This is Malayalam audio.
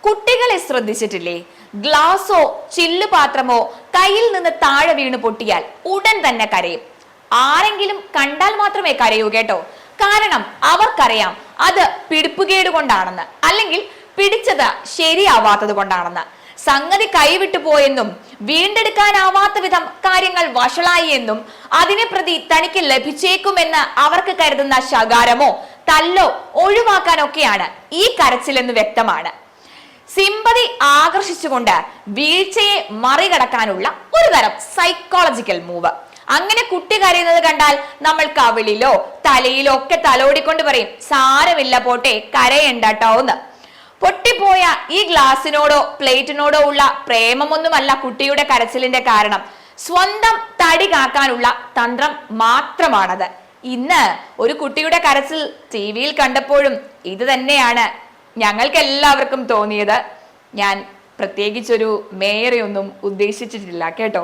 കുട്ടികളെ ശ്രദ്ധിച്ചിട്ടില്ലേ? ഗ്ലാസോ ചില്ല് പാത്രമോ കയ്യിൽ നിന്ന് താഴെ വീണ് പൊട്ടിയാൽ ഉടൻ തന്നെ കരയും. ആരെങ്കിലും കണ്ടാൽ മാത്രമേ കരയൂ കേട്ടോ. കാരണം അവർക്കറിയാം അത് പിടിപ്പുകേട് കൊണ്ടാണെന്ന്, അല്ലെങ്കിൽ പിടിച്ചത് ശരിയാവാത്തത് കൊണ്ടാണെന്ന്. സംഗതി കൈവിട്ടു പോയെന്നും വീണ്ടെടുക്കാനാവാത്ത വിധം കാര്യങ്ങൾ വഷളായി എന്നും അതിനെ പ്രതി തനിക്ക് ലഭിച്ചേക്കുമെന്ന് അവർക്ക് കരുതുന്ന ശകാരമോ തല്ലോ ഒഴിവാക്കാനൊക്കെയാണ് ഈ കരച്ചിലെന്ന് വ്യക്തമാണ്. സിമ്പതി ആകർഷിച്ചുകൊണ്ട് വീഴ്ചയെ മറികടക്കാനുള്ള ഒരു തരം സൈക്കോളജിക്കൽ മൂവ്. അങ്ങനെ കുട്ടി കരയുന്നത് കണ്ടാൽ നമ്മൾ കവിളിലോ തലയിലോ ഒക്കെ തലോടിക്കൊണ്ട് പറയും, സാരമില്ല പോട്ടെ, കരയണ്ടട്ടോ എന്ന്. പൊട്ടിപ്പോയ ഈ ഗ്ലാസിനോടോ പ്ലേറ്റിനോടോ ഉള്ള പ്രേമമൊന്നുമല്ല കുട്ടിയുടെ കരച്ചിലിന്റെ കാരണം. സ്വന്തം തടി കാക്കാനുള്ള തന്ത്രം മാത്രമാണത്. ഇന്ന് ഒരു കുട്ടിയുടെ കരച്ചിൽ ടിവിയിൽ കണ്ടപ്പോഴും ഇത് തന്നെയാണ് ഞങ്ങൾക്ക് എല്ലാവർക്കും തോന്നിയത്. ഞാൻ പ്രത്യേകിച്ചൊരു മേയറെ ഒന്നും ഉദ്ദേശിച്ചിട്ടില്ല കേട്ടോ.